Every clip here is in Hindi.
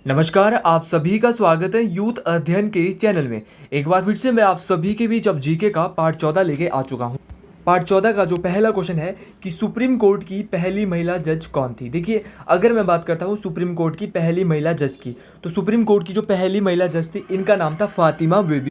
नमस्कार, आप सभी का स्वागत है यूथ अध्ययन के चैनल में। एक बार फिर से मैं आप सभी के बीच अब जीके का पार्ट 14 लेके आ चुका हूँ। पार्ट 14 का जो पहला क्वेश्चन है कि सुप्रीम कोर्ट की पहली महिला जज कौन थी। देखिए, अगर मैं बात करता हूँ सुप्रीम कोर्ट की पहली महिला जज की, तो सुप्रीम कोर्ट की जो पहली महिला जज थी, इनका नाम था फातिमा बीबी।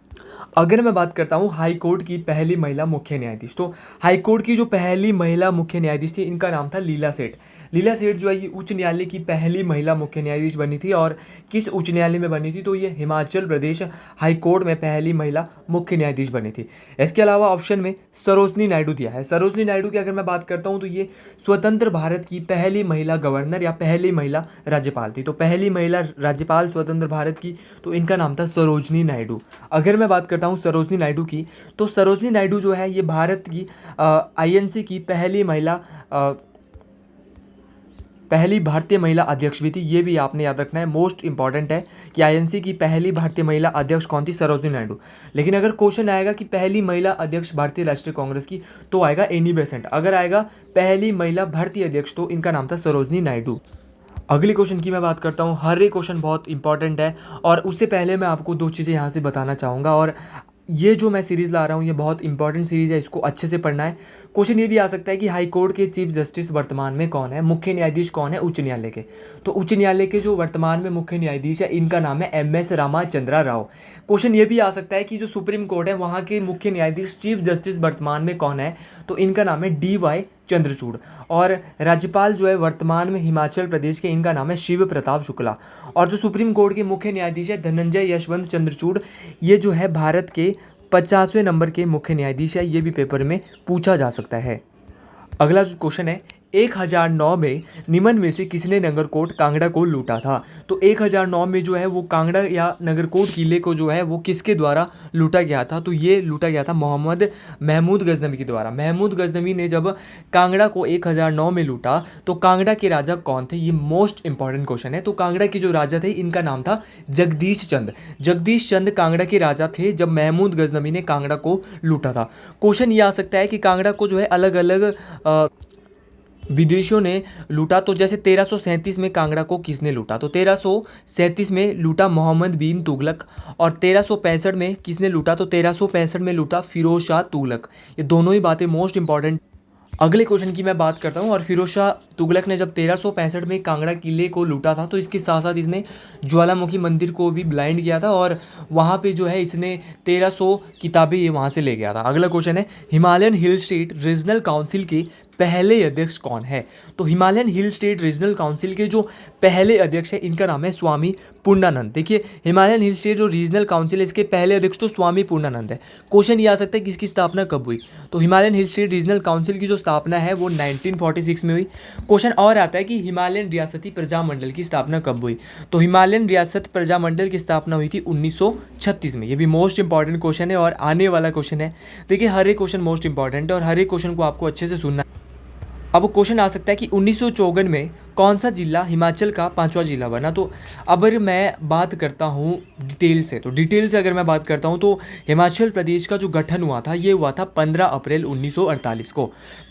अगर मैं बात करता हूँ हाई कोर्ट की पहली महिला मुख्य न्यायाधीश, तो हाई कोर्ट की जो पहली महिला मुख्य न्यायाधीश थी, इनका नाम था लीला सेठ। लीला सेठ जो है ये उच्च न्यायालय की पहली महिला मुख्य न्यायाधीश बनी थी। और किस उच्च न्यायालय में बनी थी, तो ये हिमाचल प्रदेश हाई कोर्ट में पहली महिला मुख्य न्यायाधीश बनी थी। इसके अलावा ऑप्शन में सरोजनी नायडू दिया है। सरोजनी नायडू की अगर मैं बात करता हूँ, तो ये स्वतंत्र भारत की पहली महिला गवर्नर या पहली महिला राज्यपाल थी। तो पहली महिला राज्यपाल स्वतंत्र भारत की, तो इनका नाम था सरोजनी नायडू। अगर मैं बात करता हूँ सरोजनी नायडू की, तो सरोजनी नायडू जो है ये भारत की आईएनसी की पहली भारतीय महिला अध्यक्ष भी थी। ये भी आपने याद रखना है, मोस्ट इंपॉर्टेंट है कि आईएनसी की पहली भारतीय महिला अध्यक्ष कौन थी, सरोजनी नायडू। लेकिन अगर क्वेश्चन आएगा कि पहली महिला अध्यक्ष भारतीय राष्ट्रीय कांग्रेस की, तो आएगा एनी बेसेंट। अगर आएगा पहली महिला भारतीय अध्यक्ष, तो इनका नाम था सरोजनी नायडू। अगले क्वेश्चन की मैं बात करता हूँ। हर एक क्वेश्चन बहुत इंपॉर्टेंट है, और उससे पहले मैं आपको दो चीज़ें यहाँ से बताना चाहूँगा। और ये जो मैं सीरीज़ ला रहा हूँ, ये बहुत इंपॉर्टेंट सीरीज़ है, इसको अच्छे से पढ़ना है। क्वेश्चन ये भी आ सकता है कि हाई कोर्ट के चीफ जस्टिस वर्तमान में कौन है, मुख्य न्यायाधीश कौन है उच्च न्यायालय के। तो उच्च न्यायालय के जो वर्तमान में मुख्य न्यायाधीश है, इनका नाम है MS रामाचंद्रा राव। क्वेश्चन ये भी आ सकता है कि जो सुप्रीम कोर्ट है, वहाँ के मुख्य न्यायाधीश चीफ जस्टिस वर्तमान में कौन है, तो इनका नाम है DY चंद्रचूड़। और राज्यपाल जो है वर्तमान में हिमाचल प्रदेश के, इनका नाम है शिव प्रताप शुक्ला। और जो सुप्रीम कोर्ट के मुख्य न्यायाधीश है धनंजय यशवंत चंद्रचूड़, ये जो है भारत के 50वें नंबर के मुख्य न्यायाधीश है। ये भी पेपर में पूछा जा सकता है। अगला जो क्वेश्चन है, 1009 में निम्न में से किसने नगरकोट कांगड़ा को लूटा था। तो 1009 में जो है वो कांगड़ा या नगरकोट किले को जो है वो किसके द्वारा लूटा गया था, तो ये लूटा गया था महमूद गजनवी के द्वारा। महमूद गजनवी ने जब कांगड़ा को 1009 में लूटा, तो कांगड़ा के राजा कौन थे, ये मोस्ट इंपॉर्टेंट क्वेश्चन है। तो कांगड़ा के जो राजा थे, इनका नाम था जगदीश चंद। जगदीश चंद कांगड़ा के राजा थे जब महमूद गजनवी ने कांगड़ा को लूटा था। क्वेश्चन ये आ सकता है कि कांगड़ा को जो है अलग अलग विदेशियों ने लूटा। तो जैसे 1337 में कांगड़ा को किसने लूटा, तो 1337 में लूटा मोहम्मद बिन तुगलक। और 1365 में किसने लूटा, तो 1365 में लूटा फिरोज शाह तुगलक। ये दोनों ही बातें मोस्ट इंपॉर्टेंट। अगले क्वेश्चन की मैं बात करता हूँ। और फिरोज शाह तुगलक ने जब 1365 में कांगड़ा किले को लूटा था, तो इसके साथ साथ इसने ज्वालामुखी मंदिर को भी ब्लाइंड किया था। और वहाँ पे जो है इसने 1300 किताबें ये वहाँ से ले गया था। अगला क्वेश्चन है, Himalayan hill state regional council के पहले अध्यक्ष कौन है। तो Himalayan hill state regional council के जो पहले अध्यक्ष है, इनका नाम है स्वामी पूर्णानंद। देखिए, हिमालयन हिल स्टेट जो रीजनल काउंसिल है, इसके पहले अध्यक्ष तो स्वामी पूर्णानंद है। क्वेश्चन ये आ सकता है कि इसकी स्थापना कब हुई, तो Himalayan hill state regional council की जो स्थापना है वो 1946 में हुई। क्वेश्चन और आता है कि हिमालयन रियासती प्रजामंडल की स्थापना कब हुई, तो हिमालयन रियासत प्रजामंडल की स्थापना हुई थी 1936 में। ये भी मोस्ट इंपॉर्टेंट क्वेश्चन है और आने वाला क्वेश्चन है। देखिए, हर एक क्वेश्चन मोस्ट इंपॉर्टेंट है और हर एक क्वेश्चन को आपको अच्छे से सुनना है। अब क्वेश्चन आ सकता है कि 1954 में कौन सा जिला हिमाचल का 5वां जिला बना। तो अगर मैं बात करता हूँ डिटेल से, तो डिटेल से अगर मैं बात करता हूँ, तो हिमाचल प्रदेश का जो गठन हुआ था, ये हुआ था 15 अप्रैल 1948 को।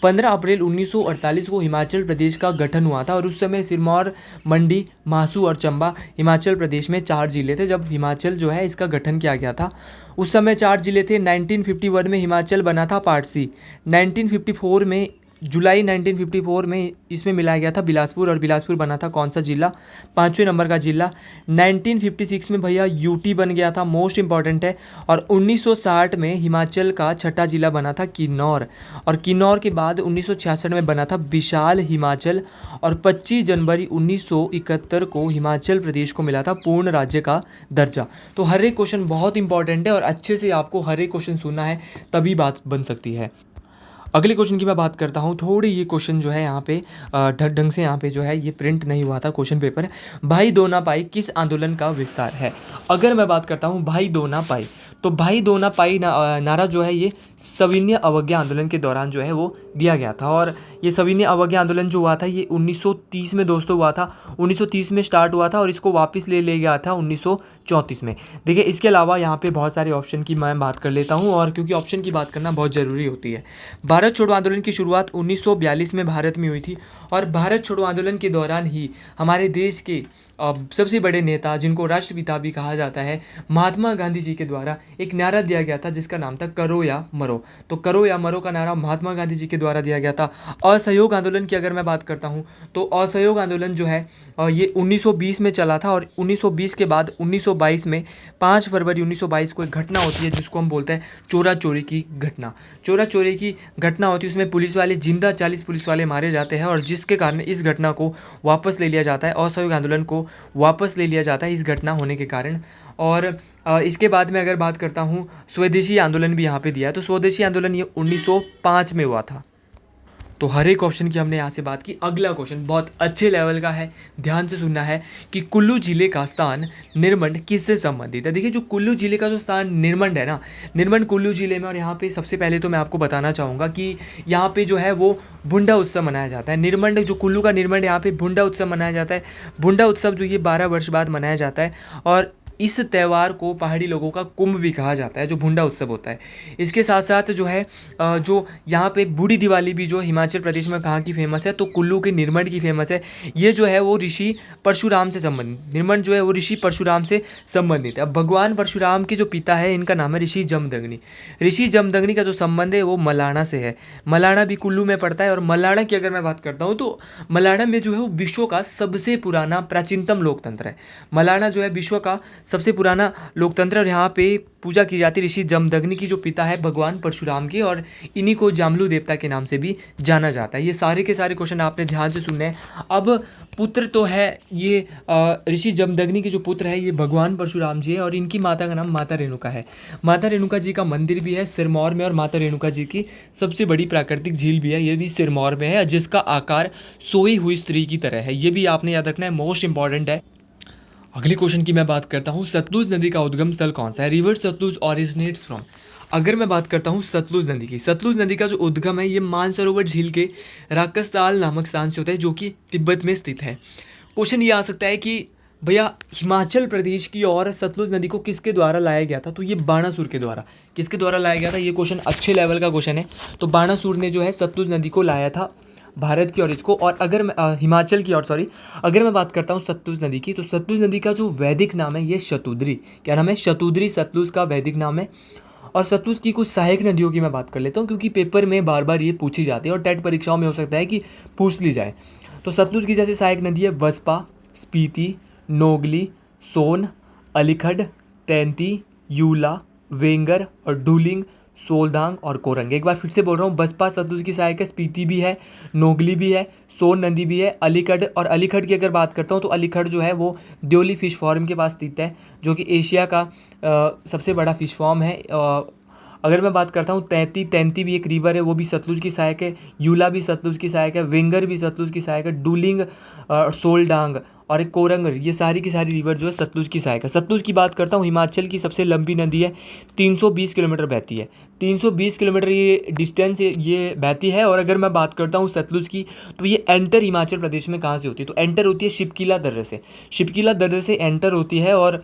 15 अप्रैल 1948 को हिमाचल प्रदेश का गठन हुआ था। और उस समय सिरमौर, मंडी, मासू और चंबा हिमाचल प्रदेश में 4 जिले थे जब हिमाचल जो है इसका गठन किया गया था। उस समय 4 जिले थे। 1951 में हिमाचल बना था पार्ट सी। 1954 में जुलाई 1954 में इसमें मिलाया गया था बिलासपुर, और बिलासपुर बना था कौन सा जिला, 5वें नंबर का जिला। 1956 में भैया यूटी बन गया था, मोस्ट इंपॉर्टेंट है। और 1960 में हिमाचल का 6ठा जिला बना था किन्नौर। और किन्नौर के बाद 1966 में बना था विशाल हिमाचल। और 25 जनवरी 1971 को हिमाचल प्रदेश को मिला था पूर्ण राज्य का दर्जा। तो हर एक क्वेश्चन बहुत इंपॉर्टेंट है और अच्छे से आपको हर एक क्वेश्चन सुनना है, तभी बात बन सकती है। अगले क्वेश्चन की मैं बात करता हूँ। थोड़ी ये क्वेश्चन जो है यहाँ पे ढंग से यहाँ पे जो है ये प्रिंट नहीं हुआ था क्वेश्चन पेपर। भाई दो ना पाई किस आंदोलन का विस्तार है। अगर मैं बात करता हूँ भाई दो ना पाई, तो भाई दो ना पाई नारा जो है ये सविनय अवज्ञा आंदोलन के दौरान जो है वो दिया गया था। और ये सविनय अवज्ञा आंदोलन जो हुआ था ये 1930 में दोस्तों हुआ था। 1930 में स्टार्ट हुआ था और इसको वापस ले गया था 1934 में। देखिए, इसके अलावा यहाँ पे बहुत सारे ऑप्शन की मैं बात कर लेता हूँ, और क्योंकि ऑप्शन की बात करना बहुत ज़रूरी होती है। भारत छोड़ो आंदोलन की शुरुआत 1942 में भारत में हुई थी। और भारत छोड़ो आंदोलन के दौरान ही हमारे देश के सबसे बड़े नेता जिनको राष्ट्रपिता भी कहा जाता है, महात्मा गांधी जी के द्वारा एक नारा दिया गया था जिसका नाम था करो या मरो। तो करो या मरो का नारा महात्मा गांधी जी के द्वारा दिया गया था। असहयोग आंदोलन की अगर मैं बात करता हूँ तो असहयोग आंदोलन जो है ये 1920 में चला था, और 1920 के बाद 1922 में 5 फरवरी 1922 को एक घटना होती है जिसको हम बोलते हैं चोरा चोरी की घटना। चोरा चोरी की घटना होती है, उसमें पुलिस वाले जिंदा 40 पुलिस वाले मारे जाते हैं, और जिसके कारण इस घटना को वापस ले लिया जाता है, असहयोग आंदोलन को वापस ले लिया जाता है इस घटना होने के कारण। और इसके बाद में अगर बात करता हूँ, स्वदेशी आंदोलन भी यहाँ पे दिया है। तो स्वदेशी आंदोलन ये 1905 में हुआ था। तो हर एक क्वेश्चन की हमने यहाँ से बात की। अगला क्वेश्चन बहुत अच्छे लेवल का है, ध्यान से सुनना है कि कुल्लू जिले का स्थान निरमंड किससे संबंधित है। देखिए, जो कुल्लू जिले का जो स्थान निरमंड है ना, निरमंड कुल्लू जिले में, और यहाँ पे सबसे पहले तो मैं आपको बताना चाहूँगा कि यहाँ पे जो है वो भुंडा उत्सव मनाया जाता है। निरमंड, जो कुल्लू का निरमंड, यहाँ पे भुंडा उत्सव मनाया जाता है। भुंडा उत्सव जो ये 12 वर्ष बाद मनाया जाता है, और इस त्यौहार को पहाड़ी लोगों का कुंभ भी कहा जाता है, जो भुंडा उत्सव होता है। इसके साथ साथ जो है जो यहाँ पे बूढ़ी दिवाली भी जो हिमाचल प्रदेश में कहाँ की फेमस है, तो कुल्लू के निरमंड की फेमस है। ये जो है वो ऋषि परशुराम से संबंधित, निरमंड जो है वो ऋषि परशुराम से संबंधित है। अब भगवान परशुराम के जो पिता है, इनका नाम है ऋषि जमदग्नि। ऋषि जमदग्नि का जो संबंध है वो मलाणा से है। मलाणा भी कुल्लू में पड़ता है। और मलाणा की अगर मैं बात करता हूँ तो मलाणा में जो है वो विश्व का सबसे पुराना प्राचीनतम लोकतंत्र है। मलाणा जो है विश्व का सबसे पुराना लोकतंत्र, और यहाँ पे पूजा की जाती है ऋषि जमदग्नि की, जो पिता है भगवान परशुराम के, और इन्हीं को जामलू देवता के नाम से भी जाना जाता है। ये सारे के सारे क्वेश्चन आपने ध्यान से सुनने हैं। अब पुत्र तो है ये ऋषि जमदग्नि के जो पुत्र है ये भगवान परशुराम जी है, और इनकी माता का नाम माता रेणुका है। माता रेणुका जी का मंदिर भी है सिरमौर में, और माता रेणुका जी की सबसे बड़ी प्राकृतिक झील भी है, ये भी सिरमौर में है, जिसका आकार सोई हुई स्त्री की तरह है। ये भी आपने याद रखना है, मोस्ट इंपॉर्टेंट है। अगले क्वेश्चन की मैं बात करता हूँ, सतलुज नदी का उद्गम स्थल कौन सा है। River Sutlej originates from. अगर मैं बात करता हूँ सतलुज नदी की, सतलुज नदी का जो उद्गम है ये मानसरोवर झील के राकसताल नामक स्थान से होता है, जो कि तिब्बत में स्थित है। क्वेश्चन ये आ सकता है कि भैया हिमाचल प्रदेश की और सतलुज नदी को किसके द्वारा लाया गया था, तो ये बाणासुर के द्वारा। किसके द्वारा लाया गया था, ये क्वेश्चन अच्छे लेवल का क्वेश्चन है। तो बाणासुर ने जो है सतलुज नदी को लाया था भारत की, और इसको, और अगर मैं हिमाचल की, और सॉरी, अगर मैं बात करता हूँ सतलुज नदी की, तो सतलुज नदी का जो वैदिक नाम है ये शतुद्री। क्या नाम है, शतुद्री सतलुज का वैदिक नाम है। और सतलुज की कुछ सहायक नदियों की मैं बात कर लेता हूँ, क्योंकि पेपर में बार बार ये पूछी जाती है, और टेट परीक्षाओं में हो सकता है कि पूछ ली जाए। तो सतलुज की जैसे सहायक नदी है बसपा, स्पीति, नोगली, सोन, अलीखड़, तैंती, यूला, वेंगर और ढूलिंग, सोलधांग और कोरंग। एक बार फिर से बोल रहा हूँ, बसपा सतलुज की सहायक है, स्पीति भी है, नोगली भी है, सोन नदी भी है, अलीखड़। और अलीखड़ की अगर बात करता हूँ तो अलीखड़ जो है वो द्योली फिश फार्म के पास स्थित है, जो कि एशिया का सबसे बड़ा फिश फार्म है। अगर मैं बात करता हूँ तैंती, तैंती भी एक रिवर है, वो भी सतलुज की सहायक है। यूला भी सतलुज की सहायक है, वेंगर भी सतलुज की सहायक है, डूलिंग, सोलडांग और एक कोरंगर, ये सारी की सारी रिवर जो है सतलुज की सहायक है। सतलुज की बात करता हूँ, हिमाचल की सबसे लंबी नदी है, 320 किलोमीटर बहती है। 320 किलोमीटर ये डिस्टेंस ये बहती है। और अगर मैं बात करता हूँ सतलुज की, तो ये एंटर हिमाचल प्रदेश में कहाँ से होती है, तो एंटर होती है शिपकीला दर्रे से। शिपकीला दर्रे से एंटर होती है, और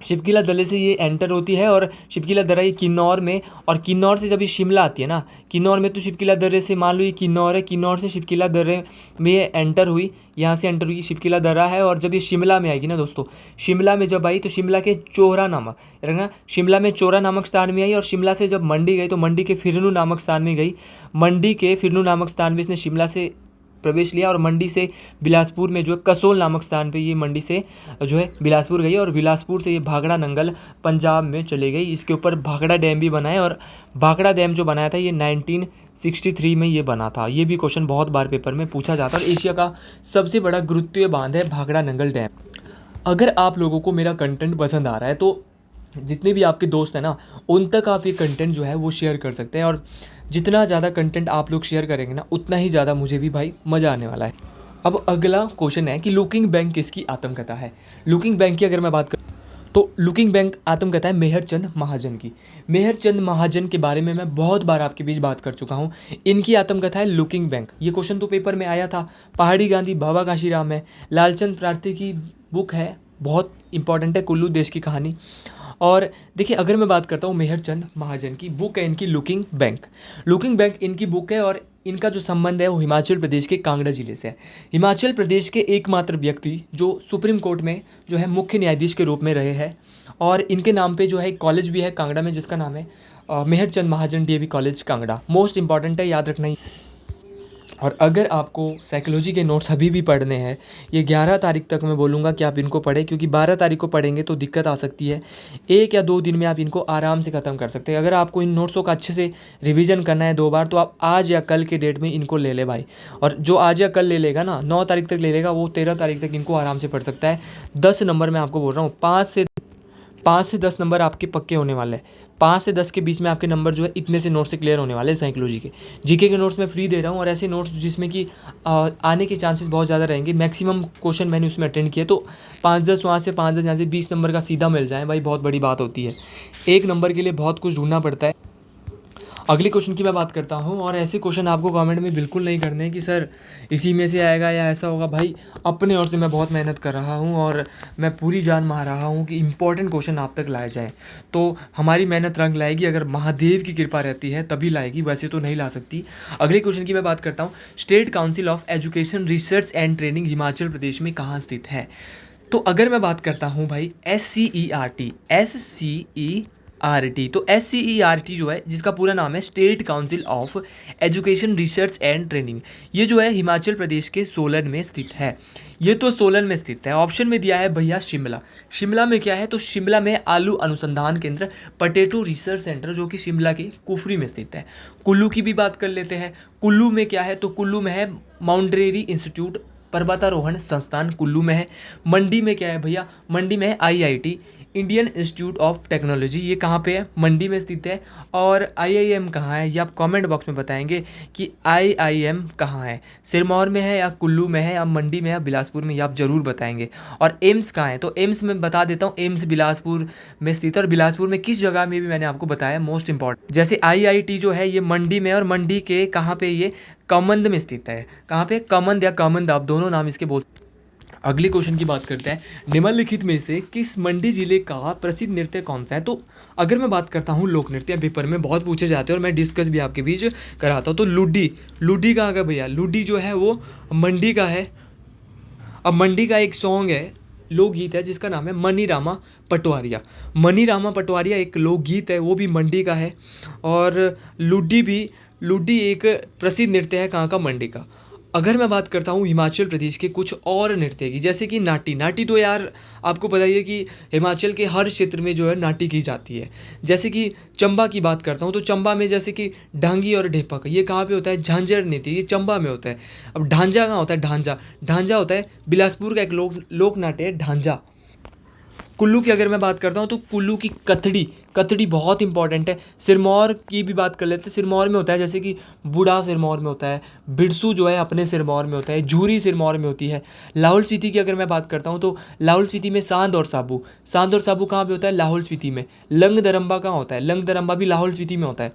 शिपकीला दर्रे से ये एंटर होती है, और शिपकीला दर्रा ये किन्नौर में, और किन्नौर से जब ये शिमला आती है ना, किन्नौर में तो शिपकीला दर्रे से, मान लो ये किन्नौर है, किन्नौर से शिपकीला दर्रे में ये एंटर हुई, यहाँ से एंटर हुई, शिपकीला दर्रा है। और जब ये शिमला में आएगी ना दोस्तों, शिमला में जब आई तो शिमला के चोरा नामक, रखना, शिमला में चोरा नामक स्थान में आई, और शिमला से जब मंडी गई तो मंडी के फिरनू नामक स्थान में गई। मंडी के फिरनू नामक स्थान में इसने शिमला से प्रवेश लिया, और मंडी से बिलासपुर में जो है कसोल नामक स्थान पे ये मंडी से जो है बिलासपुर गई, और बिलासपुर से ये भाखड़ा नंगल पंजाब में चले गई। इसके ऊपर भाखड़ा डैम भी बना है, और भाखड़ा डैम जो बनाया था ये 1963 में ये बना था। ये भी क्वेश्चन बहुत बार पेपर में पूछा जाता है, और एशिया का सबसे बड़ा गुरुत्वीय बांध है भाखड़ा नंगल डैम। अगर आप लोगों को मेरा कंटेंट पसंद आ रहा है तो जितने भी आपके दोस्त हैं ना, उन तक आप ये कंटेंट जो है वो शेयर कर सकते हैं, और जितना ज़्यादा कंटेंट आप लोग शेयर करेंगे ना, उतना ही ज़्यादा मुझे भी भाई मज़ा आने वाला है। अब अगला क्वेश्चन है कि लुकिंग बैंक किसकी आत्मकथा है। लुकिंग बैंक की अगर मैं बात करूँ तो लुकिंग बैंक आत्मकथा है मेहरचंद महाजन की। मेहरचंद महाजन के बारे में मैं बहुत बार आपके बीच बात कर चुका हूँ। इनकी आत्मकथा है लुकिंग बैंक। ये क्वेश्चन तो पेपर में आया था। पहाड़ी गांधी बाबा काशीराम है। लालचंद प्रार्थी की बुक है, बहुत इंपॉर्टेंट है, कुल्लू देश की कहानी। और देखिए, अगर मैं बात करता हूँ मेहरचंद महाजन की बुक है इनकी लुकिंग बैंक। लुकिंग बैंक इनकी बुक है, और इनका जो संबंध है वो हिमाचल प्रदेश के कांगड़ा जिले से है। हिमाचल प्रदेश के एकमात्र व्यक्ति जो सुप्रीम कोर्ट में जो है मुख्य न्यायाधीश के रूप में रहे हैं, और इनके नाम पे जो है एक कॉलेज भी है कांगड़ा में जिसका नाम है Mehar Chand Mahajan DAV college Kangra. Most important है, याद रखना ही। और अगर आपको साइकोलॉजी के नोट्स अभी भी पढ़ने हैं, ये 11 तारीख तक मैं बोलूँगा कि आप इनको पढ़ें, क्योंकि 12 तारीख को पढ़ेंगे तो दिक्कत आ सकती है। 1 या 2 दिन में आप इनको आराम से ख़त्म कर सकते हैं। अगर आपको इन नोट्सों का अच्छे से रिवीजन करना है 2 बार, तो आप आज या कल के डेट में इनको ले ले भाई। और जो आज या कल ले लेगा ना, 9 तारीख तक ले लेगा, वो 13 तारीख तक इनको आराम से पढ़ सकता है। 10 नंबर मैं आपको बोल रहा हूँ, 5 से 10 नंबर आपके पक्के होने वाले हैं। 5 से 10 के बीच में आपके नंबर जो है इतने से नोट्स से क्लियर होने वाले हैं साइकोलॉजी के। जीके के नोट्स मैं फ्री दे रहा हूँ, और ऐसे नोट्स जिसमें कि आने के चांसेस बहुत ज़्यादा रहेंगे। मैक्सिमम क्वेश्चन मैंने उसमें अटेंड किए, तो 5-10 वहाँ से 5-10 यहाँ से 20 नंबर का सीधा मिल जाए भाई, बहुत बड़ी बात होती है। 1 नंबर के लिए बहुत कुछ ढूंढना पड़ता है। अगले क्वेश्चन की मैं बात करता हूँ, और ऐसे क्वेश्चन आपको कमेंट में बिल्कुल नहीं करने हैं कि सर इसी में से आएगा या ऐसा होगा। भाई अपने ओर से मैं बहुत मेहनत कर रहा हूँ, और मैं पूरी जान मार रहा हूँ कि इंपॉर्टेंट क्वेश्चन आप तक लाए जाएँ। तो हमारी मेहनत रंग लाएगी, अगर महादेव की कृपा रहती है तभी लाएगी, वैसे तो नहीं ला सकती। अगले क्वेश्चन की मैं बात करता हूँ, state council of education research and training Himachal Pradesh में कहाँ स्थित है। तो अगर मैं बात करता हूँ भाई SCERT, तो SCERT जो है, जिसका पूरा नाम है state council of education research and training, ये जो है हिमाचल प्रदेश के सोलन में स्थित है। ये तो सोलन में स्थित है। ऑप्शन में दिया है भैया शिमला। शिमला में क्या है, तो शिमला में आलू अनुसंधान केंद्र, पोटैटो रिसर्च सेंटर, जो कि शिमला के कुफरी में स्थित है। कुल्लू की भी बात कर लेते हैं। कुल्लू में क्या है, तो कुल्लू में है माउंटेनरी इंस्टीट्यूट, पर्वतारोहण संस्थान कुल्लू में है। मंडी में क्या है भैया, मंडी में है IIT, Indian institute of technology, ये कहाँ पे है, मंडी में स्थित है। और IIM कहाँ है, ये आप कमेंट बॉक्स में बताएंगे कि IIM कहाँ है, सिरमौर में है या कुल्लू में है या मंडी में है या बिलासपुर में, ये आप ज़रूर बताएंगे। और एम्स कहाँ है, तो एम्स में बता देता हूँ, एम्स बिलासपुर में स्थित है। और बिलासपुर में किस जगह में भी मैंने आपको बताया, मोस्ट इंपॉर्टेंट। जैसे IIT जो है ये मंडी में, और मंडी के कहाँ पे, ये कमंद में स्थित है। कहाँ पे, कमंद या कमंद, आप दोनों नाम इसके बोल। अगले क्वेश्चन की बात करते हैं, निम्नलिखित में से किस मंडी जिले का प्रसिद्ध नृत्य कौन सा है। तो अगर मैं बात करता हूँ लोक नृत्य, पेपर में बहुत पूछे जाते हैं और मैं डिस्कस भी आपके बीच कराता हूँ। तो लुड्डी कहाँ का भैया, लुड्डी जो है वो मंडी का है। अब मंडी का एक सॉन्ग है, लोकगीत है, जिसका नाम है मनी रामा पटवारिया। मनी रामा पटवारिया एक लोकगीत है, वो भी मंडी का है। और लुड्डी एक प्रसिद्ध नृत्य है, कहाँ का, मंडी का। अगर मैं बात करता हूँ हिमाचल प्रदेश के कुछ और नृत्य की, जैसे कि नाटी तो यार आपको पता ही है कि हिमाचल के हर क्षेत्र में जो है नाटी की जाती है। जैसे कि चंबा की बात करता हूँ, तो चंबा में जैसे कि ढांगी और ढेपक, ये कहाँ पे होता है, झांझर नृत्य, ये चंबा में होता है। अब ढांझा कहाँ होता है, ढांझा होता है बिलासपुर का एक लोक नाट्य है ढांझा। कुल्लू की अगर मैं बात करता हूँ, तो कुल्लू की कथड़ी बहुत इंपॉर्टेंट है। सिरमौर की भी बात कर लेते हैं, सिरमौर में होता है जैसे कि बूढ़ा सिरमौर में होता है, बिरसू जो है अपने सिरमौर में होता है, झूरी सिरमौर में होती है। लाहौल स्पीति की अगर मैं बात करता हूँ, तो लाहौल स्पीति में सांद और साबू कहाँ पे होता है, लाहौल स्पीति में। लंग दरम्बा कहाँ होता है, लंग दरम्बा भी लाहौल स्पीति में होता है।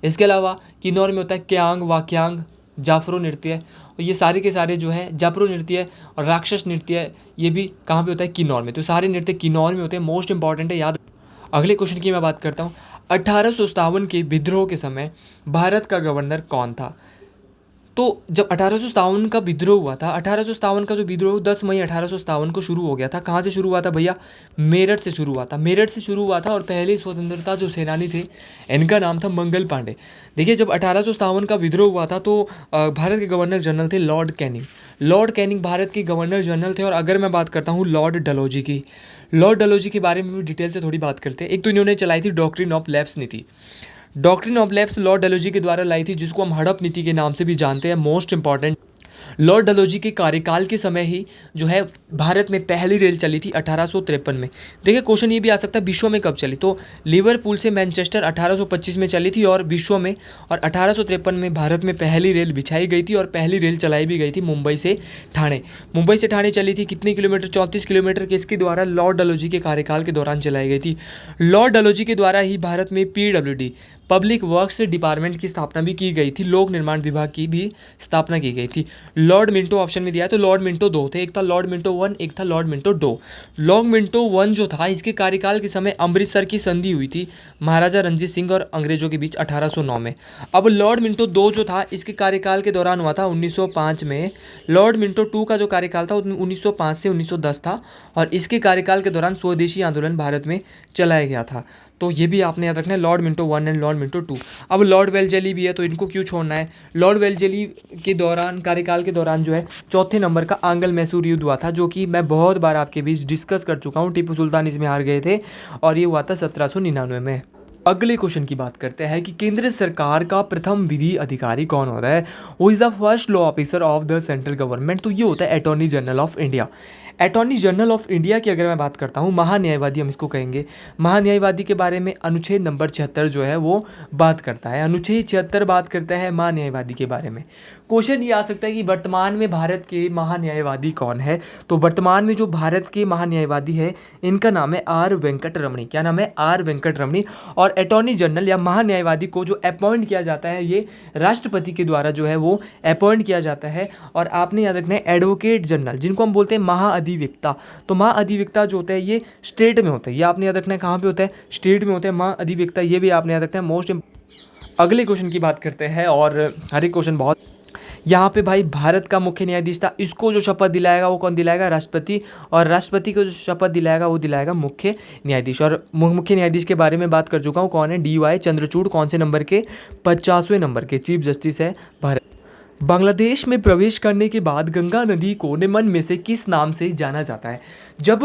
इसके अलावा किन्नौर में होता है क्यांग, वाक्यांग, जाफरो नृत्य है। और ये सारे के सारे जो है जाफरो नृत्य है, और राक्षस नृत्य है, ये भी कहाँ पे होता है, किन्नौर में। तो सारे नृत्य किन्नौर में होते हैं, मोस्ट इंपॉर्टेंट है, याद। अगले क्वेश्चन की मैं बात करता हूँ, 1857 के विद्रोह के समय भारत का गवर्नर कौन था। तो जब 1857 का विद्रोह हुआ था, 1857 का जो विद्रोह 10 मई 1857 को शुरू हो गया था। कहाँ से शुरू हुआ था भैया, मेरठ से शुरू हुआ था। और पहले स्वतंत्रता जो सेनानी थे, इनका नाम था मंगल पांडे। देखिए, जब 1857 का विद्रोह हुआ था, तो भारत के गवर्नर जनरल थे लॉर्ड कैनिंग भारत के गवर्नर जनरल थे। और अगर मैं बात करता हूँ लॉर्ड डलहौजी के बारे में भी डिटेल से थोड़ी बात करते हैं। एक तो इन्होंने चलाई थी डॉक्ट्रिन ऑफ लैप्स नीति। Doctrine of lapse Lord Dalhousie के द्वारा लाई थी, जिसको हम हड़प नीति के नाम से भी जानते हैं, मोस्ट इंपॉर्टेंट। लॉर्ड डलहौजी के कार्यकाल के समय ही जो है भारत में पहली रेल चली थी 1853 में। देखिए, क्वेश्चन ये भी आ सकता है विश्व में कब चली, तो लिवरपूल से मैनचेस्टर 1825 में चली थी, और विश्व में, और 1853 में भारत में पहली रेल बिछाई गई थी, और पहली रेल चलाई भी गई थी मुंबई से ठाणे चली थी। कितने किलोमीटर, 34 किलोमीटर, किसके द्वारा, लॉर्ड डलहौजी के कार्यकाल के दौरान चलाई गई थी। लॉर्ड डलहौजी के द्वारा ही भारत में पब्लिक वर्क्स डिपार्टमेंट की स्थापना भी की गई थी, लोक निर्माण विभाग की भी स्थापना की गई थी। लॉर्ड मिंटो ऑप्शन में दिया है, तो लॉर्ड मिंटो दो थे, एक था लॉर्ड मिंटो वन, एक था लॉर्ड मिंटो दो। लॉर्ड मिंटो वन जो था, इसके कार्यकाल के समय अमृतसर की संधि हुई थी महाराजा रणजीत सिंह और अंग्रेजों के बीच 1809 में। अब लॉर्ड मिंटो दो जो था, इसके कार्यकाल के दौरान हुआ था 1905 में। लॉर्ड मिंटो टू का जो कार्यकाल था 1905 से 1910 था, और इसके कार्यकाल के दौरान स्वदेशी आंदोलन भारत में चलाया गया था। तो ये भी आपने याद रखना है, Lord Minto one and Lord Minto two. अब लॉर्ड वेलजेली भी है, तो इनको क्यों छोड़ना है। लॉर्ड वेलजेली के दौरान, कार्यकाल के दौरान जो है, चौथे नंबर का आंग्ल मैसूर युद्ध हुआ था, जो कि मैं बहुत बार आपके बीच डिस्कस कर चुका हूँ। टीपू सुल्तान इसमें हार गए थे, और ये हुआ था 1799 में। अगले क्वेश्चन की बात करते हैं कि केंद्र सरकार का प्रथम विधि अधिकारी कौन होता है। Who is the first law officer of the central government. तो ये होता है attorney general of India. Attorney general of India की अगर मैं बात करता हूँ, महान्यायवादी हम इसको कहेंगे। महान्यायवादी के बारे में अनुच्छेद नंबर 76 जो है वो बात करता है। अनुच्छेद 76 बात करता है महान्यायवादी के बारे में। क्वेश्चन ये आ सकता है कि वर्तमान में भारत के महान्यायवादी कौन है। तो वर्तमान में जो भारत के महान्यायवादी है, इनका नाम है आर वेंकट रमणी। क्या नाम है? आर वेंकट रमणी। और अटॉर्नी जनरल या महान्यायवादी को जो अपॉइंट किया जाता है, ये राष्ट्रपति के द्वारा जो है वो अपॉइंट किया जाता है। और आपने याद रखना है एडवोकेट जनरल, जिनको हम बोलते हैं महाअधिवक्ता। तो महाअधिवक्ता जो होता है ये स्टेट में होता है, ये आपने याद रखना है कहाँ पे होता है, स्टेट में होता है महाअधिवक्ता। ये भी आपने याद रखना है मोस्ट। अगले क्वेश्चन की बात करते हैं, और हर एक क्वेश्चन बहुत। यहाँ पे भाई भारत का मुख्य न्यायाधीश था, इसको जो शपथ दिलाएगा वो कौन दिलाएगा? राष्ट्रपति। और राष्ट्रपति को जो शपथ दिलाएगा वो दिलाएगा मुख्य न्यायाधीश। और मुख्य न्यायाधीश के बारे में बात कर चुका हूँ, कौन है? DY चंद्रचूड़। कौन से नंबर के? 50वें नंबर के चीफ जस्टिस है भारत। बांग्लादेश में प्रवेश करने के बाद गंगा नदी को निम्न में से किस नाम से जाना जाता है? जब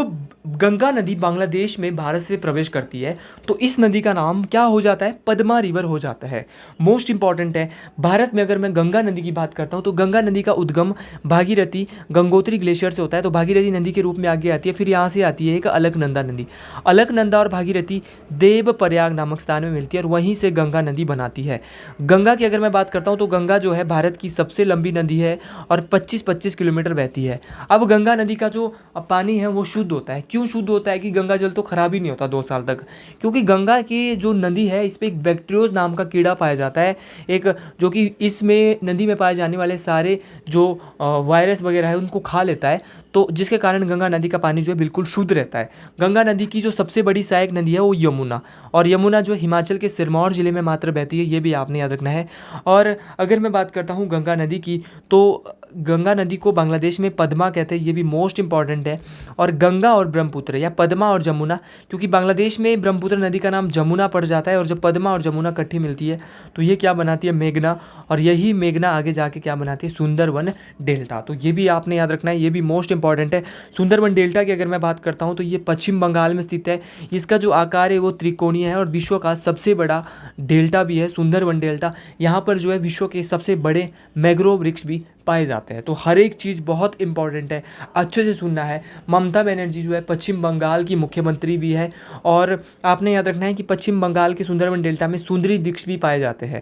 गंगा नदी बांग्लादेश में भारत से प्रवेश करती है, तो इस नदी का नाम क्या हो जाता है? पद्मा रिवर हो जाता है। मोस्ट इंपॉर्टेंट है। भारत में अगर मैं गंगा नदी की बात करता हूँ, तो गंगा नदी का उद्गम भागीरथी गंगोत्री ग्लेशियर से होता है। तो भागीरथी नदी के रूप में आगे आती है, फिर यहाँ से आती है एक अलकनंदा नदी। अलकनंदा और भागीरथी देव प्रयाग नामक स्थान में मिलती है, और वहीं से गंगा नदी बनाती है। गंगा की अगर मैं बात करता हूँ, तो गंगा जो है भारत की सबसे लंबी नदी है, और 25-25 किलोमीटर बहती है। अब गंगा नदी का जो पानी है वो शुद्ध होता है। क्यों शुद्ध होता है? कि गंगा जल तो खराब ही नहीं होता 2 साल तक, क्योंकि गंगा की जो नदी है, इस पे एक बैक्टीरियोज नाम का कीड़ा पाया जाता है, एक जो कि इसमें नदी में पाए जाने वाले सारे जो वायरस वगैरह है उनको खा लेता है। तो जिसके कारण गंगा नदी का पानी जो है बिल्कुल शुद्ध रहता है। गंगा नदी की जो सबसे बड़ी सहायक नदी है वो यमुना, और यमुना जो हिमाचल के सिरमौर जिले में मात्र बहती है, ये भी आपने याद रखना है। और अगर मैं बात करता हूँ गंगा नदी की, तो गंगा नदी को बांग्लादेश में पद्मा कहते हैं, ये भी मोस्ट इंपॉर्टेंट है। और गंगा और ब्रह्मपुत्र, या पद्मा और जमुना, क्योंकि बांग्लादेश में ब्रह्मपुत्र नदी का नाम जमुना पड़ जाता है, और जब पद्मा और जमुना इकट्ठी मिलती है तो ये क्या बनाती है? मेघना। और यही मेघना आगे जाके क्या बनाती है? सुंदरवन डेल्टा। तो ये भी आपने याद रखना है, ये भी मोस्ट इंपॉर्टेंट है। सुंदरवन डेल्टा की अगर मैं बात करता हूँ, तो ये पश्चिम बंगाल में स्थित है। इसका जो आकार है वो त्रिकोणीय है, और विश्व का सबसे बड़ा डेल्टा भी है सुंदरवन डेल्टा। यहाँ पर जो है विश्व के सबसे बड़े मैंग्रोव वृक्ष भी पाए जाते हैं। तो हर एक चीज़ बहुत इंपॉर्टेंट है, अच्छे से सुनना है। ममता बनर्जी जो है पश्चिम बंगाल की मुख्यमंत्री भी है, और आपने याद रखना है कि पश्चिम बंगाल के सुंदरवन डेल्टा में सुंदरी वृक्ष भी पाए जाते हैं।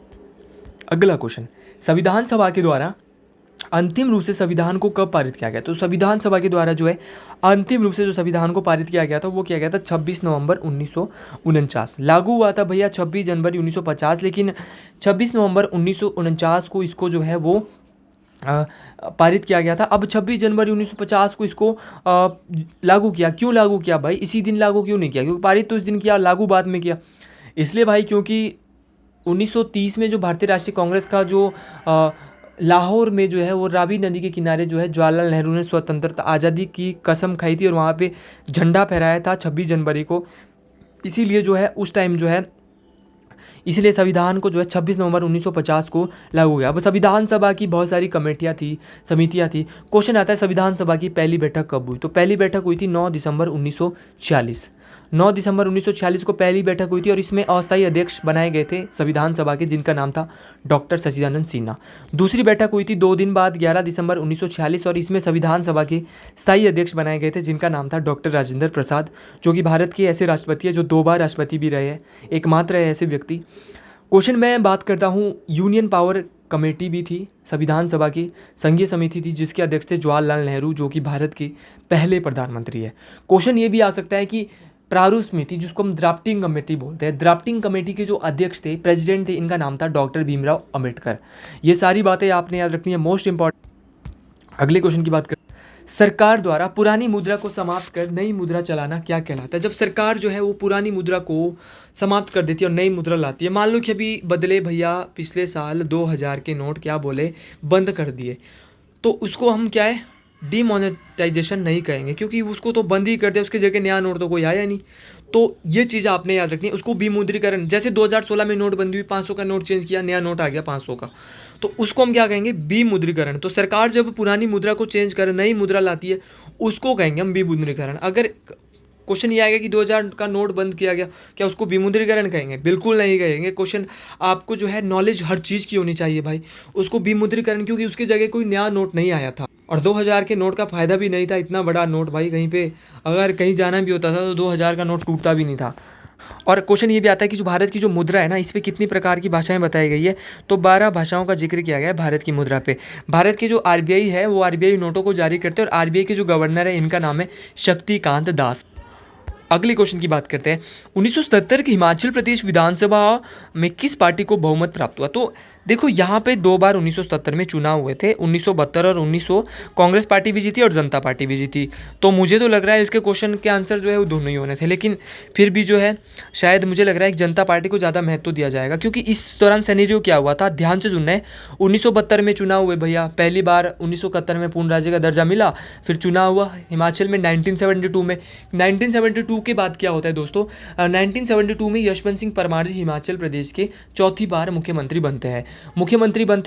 अगला क्वेश्चन, संविधान सभा के द्वारा अंतिम रूप से संविधान को कब पारित किया गया? तो संविधान सभा के द्वारा जो है अंतिम रूप से जो संविधान को पारित किया गया था, वो किया गया था 26 नवंबर 1949। लागू हुआ था भैया 26 जनवरी 1950, लेकिन 26 नवंबर 1949 को इसको जो है वो पारित किया गया था। अब 26 जनवरी 1950 को इसको लागू किया। क्यों लागू किया भाई? इसी दिन लागू क्यों नहीं किया? क्योंकि पारित तो इस दिन किया, लागू बाद में किया। इसलिए भाई क्योंकि 1930 में जो भारतीय राष्ट्रीय कांग्रेस का जो लाहौर में जो है वो रावी नदी के किनारे जो है जवाहरलाल नेहरू ने स्वतंत्रता आज़ादी की कसम खाई थी, और वहाँ पे झंडा फहराया था 26 जनवरी को। इसीलिए जो है उस टाइम जो है, इसलिए संविधान को जो है 26 नवंबर 1950 को लागू हुआ। अब संविधान सभा की बहुत सारी कमेटियाँ थी, समितियाँ थी। क्वेश्चन आता है संविधान सभा की पहली बैठक कब हुई? तो पहली बैठक हुई थी 9 दिसंबर 1946। 9 दिसंबर 1946 को पहली बैठक हुई थी, और इसमें अस्थायी अध्यक्ष बनाए गए थे संविधान सभा के, जिनका नाम था डॉक्टर सच्चिदानंद सिन्हा। दूसरी बैठक हुई थी 2 दिन बाद 11 दिसंबर 1946, और इसमें संविधान सभा के स्थायी अध्यक्ष बनाए गए थे, जिनका नाम था डॉक्टर राजेंद्र प्रसाद, जो कि भारत के ऐसे राष्ट्रपति है जो 2 बार राष्ट्रपति भी रहे हैं, एकमात्र है ऐसे व्यक्ति। क्वेश्चन मैं बात करता हूँ, यूनियन पावर कमेटी भी थी संविधान सभा की, संघीय समिति थी, जिसके अध्यक्ष थे जवाहरलाल नेहरू, जो कि भारत के पहले प्रधानमंत्री है। क्वेश्चन ये भी आ सकता है कि प्रारूप समिति, जिसको हम ड्राफ्टिंग कमेटी बोलते हैं, ड्राफ्टिंग कमेटी के जो अध्यक्ष थे, प्रेसिडेंट थे, इनका नाम था डॉक्टर भीमराव अंबेडकर। ये सारी बातें आपने याद रखनी है, मोस्ट इंपॉर्टेंट। अगले क्वेश्चन की बात करें, सरकार द्वारा पुरानी मुद्रा को समाप्त कर नई मुद्रा चलाना क्या कहलाता है? जब सरकार जो है वो पुरानी मुद्रा को समाप्त कर देती है और नई मुद्रा लाती है, मान लो कि अभी बदले भैया पिछले साल 2000 के नोट क्या बोले, बंद कर दिए, तो उसको हम क्या है, डीमोनेटाइजेशन नहीं कहेंगे, क्योंकि उसको तो बंद ही कर दिया, उसके जगह नया नोट तो कोई आया नहीं। तो ये चीज़ आपने याद रखनी है, उसको विमुद्रीकरण, जैसे 2016 में नोटबंदी हुई, 500 का नोट चेंज किया, नया नोट आ गया 500 का, तो उसको हम क्या कहेंगे, विमुद्रीकरण। तो सरकार जब पुरानी मुद्रा को चेंज कर नई मुद्रा लाती है, उसको कहेंगे हम विमुद्रीकरण। अगर क्वेश्चन ये आएगा कि 2000 का नोट बंद किया गया, क्या उसको विमुद्रीकरण कहेंगे? बिल्कुल नहीं कहेंगे। क्वेश्चन आपको जो है नॉलेज हर चीज़ की होनी चाहिए भाई, उसको विमुद्रीकरण, क्योंकि उसकी जगह कोई नया नोट नहीं आया था, और 2000 के नोट का फ़ायदा भी नहीं था, इतना बड़ा नोट भाई, कहीं पे अगर कहीं जाना भी होता था तो 2000 का नोट टूटता भी नहीं था। और क्वेश्चन ये भी आता है कि जो भारत की जो मुद्रा है ना, इस पे कितनी प्रकार की भाषाएं बताई गई है, तो 12 भाषाओं का जिक्र किया गया है भारत की मुद्रा पे। भारत के जो आरबीआई है वो आरबीआई नोटों को जारी करते हैं, और आरबीआई के जो गवर्नर है इनका नाम है शक्तिकांत दास। अगले क्वेश्चन की बात करते हैं, 1977 की हिमाचल प्रदेश विधानसभा में किस पार्टी को बहुमत प्राप्त हुआ? तो देखो यहाँ पे 2 बार 1977 में चुनाव हुए थे, 1972 और 1900, कांग्रेस पार्टी भी जीती और जनता पार्टी भी जीती। तो मुझे तो लग रहा है इसके क्वेश्चन के आंसर जो है वो दोनों ही होने थे, लेकिन फिर भी जो है शायद मुझे लग रहा है कि जनता पार्टी को ज़्यादा महत्व दिया जाएगा, क्योंकि इस दौरान सिनेरियो क्या हुआ था, ध्यान से सुनना है। 1972 में चुनाव हुए भैया, पहली बार 1971 में पूर्ण राज्य का दर्जा मिला, फिर चुनाव हुआ हिमाचल में 1972 में। 1972 के बाद क्या होता है दोस्तों, 1972 में यशवंत सिंह परमार जी हिमाचल प्रदेश के चौथी बार मुख्यमंत्री बनते हैं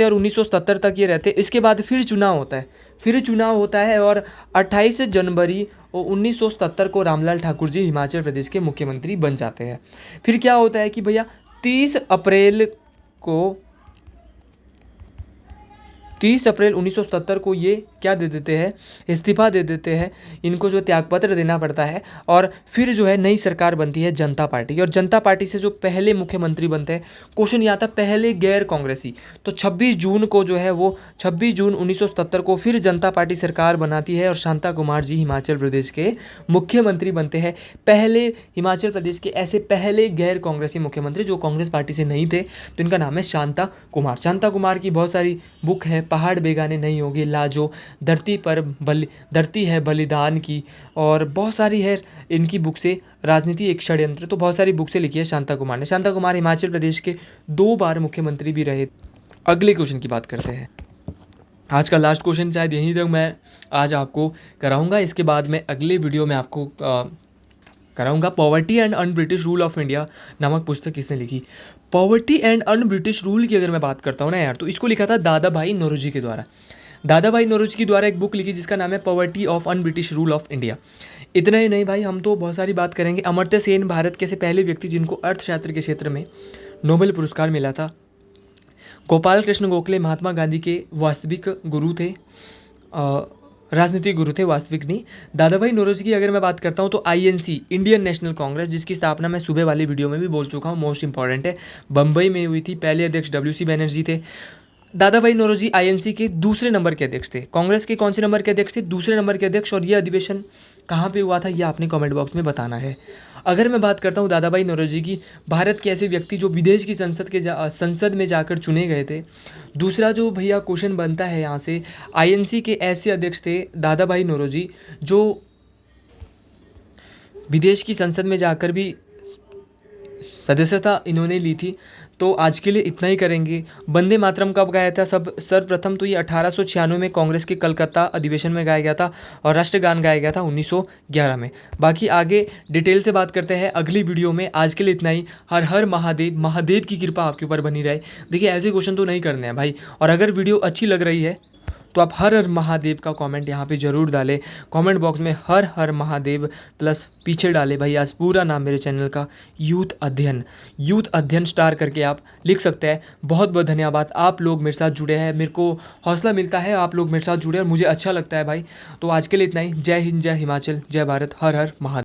और 1977 तक ये रहते हैं। इसके बाद फिर चुनाव होता है और 28 जनवरी 1977 को रामलाल ठाकुर जी हिमाचल प्रदेश के मुख्यमंत्री बन जाते हैं। फिर क्या होता है कि भैया 30 अप्रैल 1977 को ये क्या दे देते हैं, इस्तीफा दे देते हैं, इनको जो त्यागपत्र देना पड़ता है, और फिर जो है नई सरकार बनती है जनता पार्टी, और जनता पार्टी से जो पहले मुख्यमंत्री बनते हैं, क्वेश्चन ये आता है पहले गैर कांग्रेसी, तो 26 जून को जो है वो 26 जून 1977 को फिर जनता पार्टी सरकार बनाती है और शांता कुमार जी हिमाचल प्रदेश के मुख्यमंत्री बनते हैं। पहले हिमाचल प्रदेश के ऐसे पहले गैर कांग्रेसी मुख्यमंत्री जो कांग्रेस पार्टी से नहीं थे, तो इनका नाम है शांता कुमार। शांता कुमार की बहुत सारी बुक है, पहाड़ बेगाने नहीं होंगे, लाजो, धरती है बलिदान की, और बहुत सारी है इनकी बुक से, राजनीति एक षड्यंत्र, तो बहुत सारी बुक से लिखी है शांता कुमार ने। शांता कुमार हिमाचल प्रदेश के 2 बार मुख्यमंत्री भी रहे। अगले क्वेश्चन की बात करते हैं। आज का लास्ट क्वेश्चन शायद यहीं तक मैं आज आपको कराऊंगा, इसके बाद मैं अगले वीडियो में आपको कराऊंगा poverty and un British rule of India नामक पुस्तक किसने लिखी। Poverty and un British rule की अगर मैं बात करता हूँ ना यार, तो इसको लिखा था दादा भाई नौरोजी के द्वारा। दादा भाई नौरोजी के द्वारा एक बुक लिखी जिसका नाम है poverty of un British rule of India. इतना ही नहीं भाई, हम तो बहुत सारी बात करेंगे। अमर्त्य सेन भारत के ऐसे पहले व्यक्ति जिनको अर्थशास्त्र के क्षेत्र में नोबेल पुरस्कार मिला था। गोपाल कृष्ण गोखले महात्मा गांधी के वास्तविक गुरु थे, राजनीतिक गुरु थे, वास्तविक नहीं। दादा भाई नौरोजी की अगर मैं बात करता हूँ तो आईएनसी, इंडियन नेशनल कांग्रेस, जिसकी स्थापना मैं सुबह वाली वीडियो में भी बोल चुका हूँ, मोस्ट इंपॉर्टेंट है, बम्बई में हुई थी। पहले अध्यक्ष WC बनर्जी थे। दादा भाई नौरोजी आईएनसी के दूसरे नंबर के अध्यक्ष थे। कांग्रेस के कौन से नंबर के अध्यक्ष थे? दूसरे नंबर के अध्यक्ष। और ये अधिवेशन कहाँ पे हुआ था ये आपने कमेंट बॉक्स में बताना है। अगर मैं बात करता हूँ दादा भाई नौरोजी की, भारत के ऐसे व्यक्ति जो विदेश की संसद में जाकर चुने गए थे। दूसरा जो भैया क्वेश्चन बनता है यहाँ से, आईएनसी के ऐसे अध्यक्ष थे दादा भाई नौरोजी जो विदेश की संसद में जाकर भी सदस्यता इन्होंने ली थी। तो आज के लिए इतना ही करेंगे। वंदे मातरम कब गाया था सर्वप्रथम? तो ये 1896 में कांग्रेस के कलकत्ता अधिवेशन में गाया गया था, और राष्ट्रगान गाया गया था 1911 में। बाकी आगे डिटेल से बात करते हैं अगली वीडियो में। आज के लिए इतना ही। हर हर महादेव, महादेव की कृपा आपके ऊपर बनी रहे। देखिए ऐसे क्वेश्चन तो नहीं करने हैं भाई, और अगर वीडियो अच्छी लग रही है तो आप हर हर महादेव का कमेंट यहाँ पे ज़रूर डालें। कमेंट बॉक्स में हर हर महादेव प्लस पीछे डालें भाई। आज पूरा नाम मेरे चैनल का यूथ अध्ययन स्टार करके आप लिख सकते हैं। बहुत बहुत धन्यवाद, आप लोग मेरे साथ जुड़े हैं, मेरे को हौसला मिलता है, आप लोग मेरे साथ जुड़े और मुझे अच्छा लगता है भाई। तो आज के लिए इतना ही। जय हिंद, जय हिमाचल, जय भारत, हर हर महादेव।